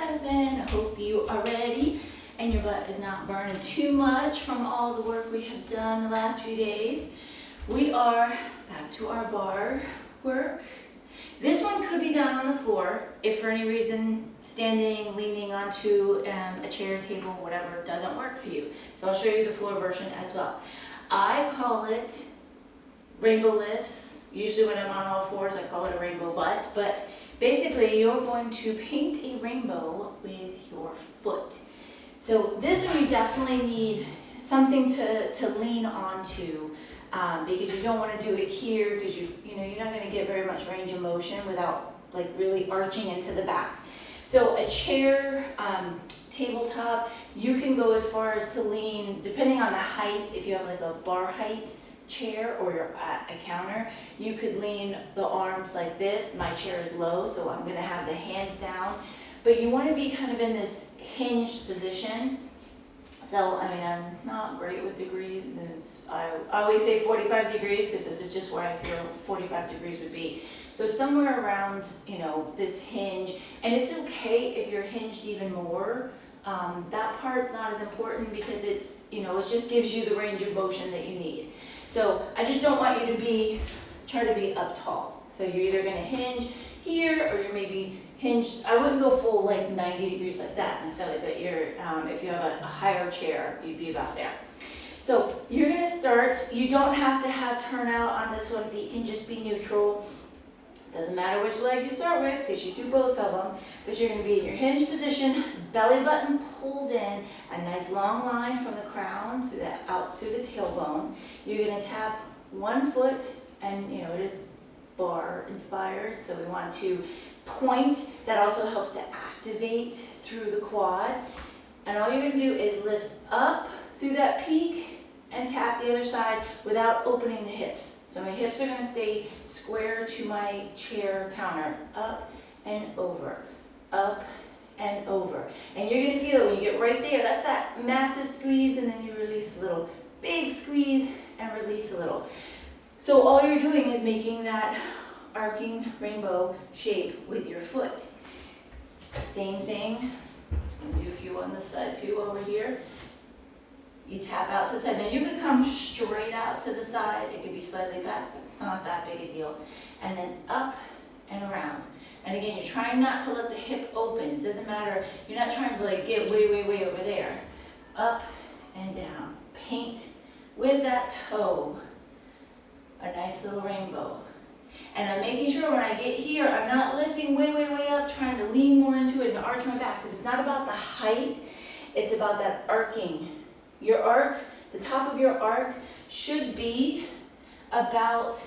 7. I hope you are ready and your butt is not burning too much from all the work we have done the last few days. We are back to our bar work. This one could be done on the floor if for any reason standing, leaning onto a chair, table, whatever doesn't work for you. So I'll show you the floor version as well. I call it rainbow lifts. Usually when I'm on all fours, I call it a rainbow butt, but basically you're going to paint a rainbow with your foot. So this one you definitely need something to lean onto because you don't want to do it here because you're not going to get very much range of motion without like really arching into the back. So a chair, tabletop, you can go as far as to lean, depending on the height, if you have like a bar height chair or you're at a counter, you could lean the arms like this. My chair is low, so I'm going to have the hands down. But you want to be kind of in this hinged position. So, I mean, I'm not great with degrees. I always say 45 degrees because this is just where I feel 45 degrees would be. So somewhere around, this hinge. And it's okay if you're hinged even more. That part's not as important because it just gives you the range of motion that you need. So I just don't want you to try to be up tall. So you're either going to hinge here or you're maybe hinged. I wouldn't go full like 90 degrees like that necessarily, but if you have a higher chair, you'd be about there. So you're going to start. You don't have to have turnout on this one. Feet can just be neutral. Doesn't matter which leg you start with because you do both of them, but you're going to be in your hinge position, belly button pulled in, a nice long line from the crown out through the tailbone. You're going to tap one foot, and it is bar inspired, so we want to point. That also helps to activate through the quad. And all you're going to do is lift up through that peak and tap the other side without opening the hips. So my hips are going to stay square to my chair counter, up and over, up and over. And you're going to feel it when you get right there. That's that massive squeeze, and then you release a little. Big squeeze and release a little. So all you're doing is making that arcing rainbow shape with your foot. Same thing. I'm just going to do a few on this side too over here. You tap out to the side. Now you could come straight out to the side. It could be slightly back. It's not that big a deal. And then up and around. And again, you're trying not to let the hip open. It doesn't matter. You're not trying to get way, way, way over there. Up and down. Paint with that toe a nice little rainbow. And I'm making sure when I get here, I'm not lifting way, way, way up, trying to lean more into it and arch my back, because it's not about the height. It's about that arcing. Your arc, the top of your arc should be about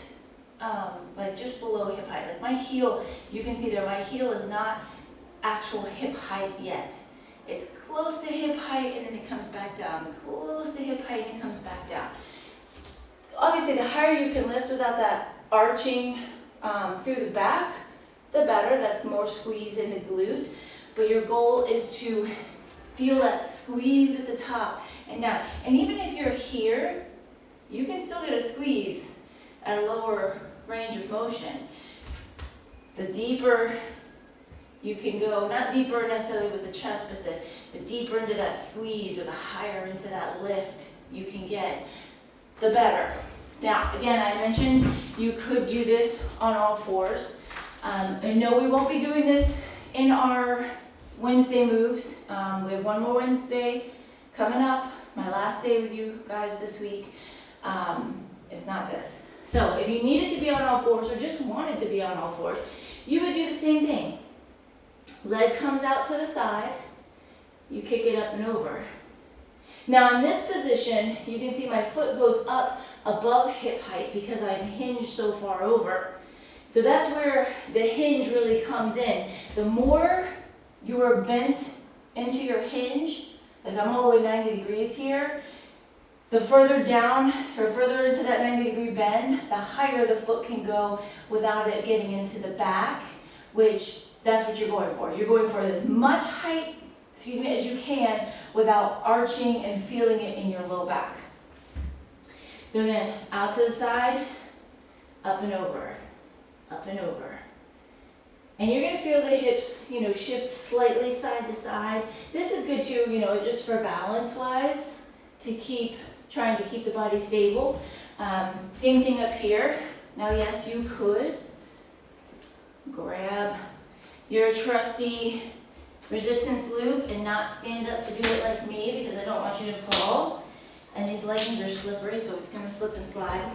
just below hip height. Like my heel, you can see there, my heel is not actual hip height yet. It's close to hip height and then it comes back down. Close to hip height and it comes back down. Obviously, the higher you can lift without that arching through the back, the better. That's more squeeze in the glute. But your goal is to feel that squeeze at the top and down. And even if you're here, you can still get a squeeze at a lower range of motion. The deeper you can go, not deeper necessarily with the chest, but the deeper into that squeeze or the higher into that lift you can get, the better. Now, again, I mentioned you could do this on all fours. And no, we won't be doing this in our Wednesday moves. We have one more Wednesday coming up, my last day with you guys this week. It's not this. So if you needed to be on all fours or just wanted to be on all fours, you would do the same thing. Leg comes out to the side, you kick it up and over. Now in this position, you can see my foot goes up above hip height because I'm hinged so far over. So that's where the hinge really comes in. The more you are bent into your hinge, like I'm all the way 90 degrees here, the further down or further into that 90-degree bend, the higher the foot can go without it getting into the back, which that's what you're going for. You're going for as much height, as you can without arching and feeling it in your low back. So again, out to the side, up and over, And you're gonna feel the hips, shift slightly side to side. This is good too, just for balance wise, trying to keep the body stable. Same thing up here. Now, yes, you could grab your trusty resistance loop and not stand up to do it like me because I don't want you to fall. And these leggings are slippery, so it's gonna slip and slide.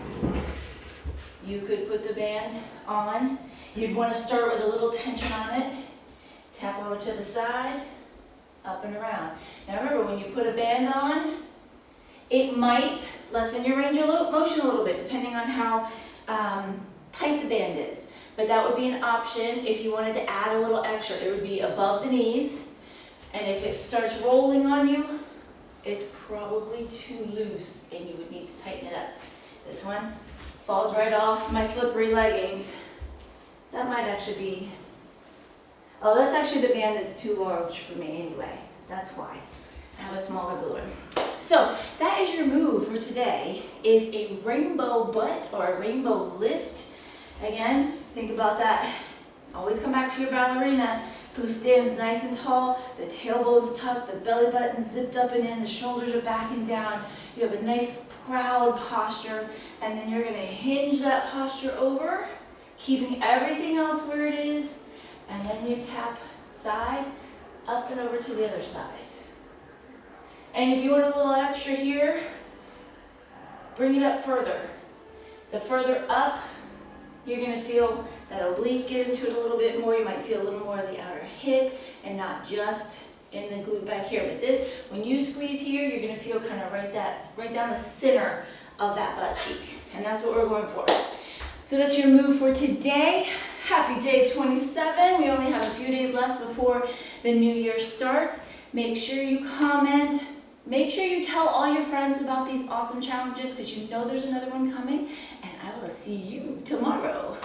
You could put the band on. You'd want to start with a little tension on it. Tap over to the side, up and around. Now remember, when you put a band on, it might lessen your range of motion a little bit, depending on how tight the band is. But that would be an option if you wanted to add a little extra. It would be above the knees, and if it starts rolling on you, it's probably too loose, and you would need to tighten it up. This one falls right off my slippery leggings. That might actually be, oh, that's actually the band that's too large for me anyway. That's why. I have a smaller blue one. So that is your move for today, is a rainbow butt or a rainbow lift. Again, think about that. Always come back to your ballerina who stands nice and tall, the tailbone's tucked, the belly button's zipped up and in, the shoulders are back and down. You have a nice proud posture, and then you're gonna hinge that posture over, keeping everything else where it is, and then you tap side, up and over to the other side. And if you want a little extra here, bring it up further. The further up, you're gonna feel that oblique get into it a little bit more. You might feel a little more of the outer hip and not just in the glute back here. But this, when you squeeze here, you're gonna feel kind of right down the center of that butt cheek. And that's what we're going for. So that's your move for today. Happy day 27. We only have a few days left before the new year starts. Make sure you comment. Make sure you tell all your friends about these awesome challenges because you know there's another one coming. And I will see you tomorrow.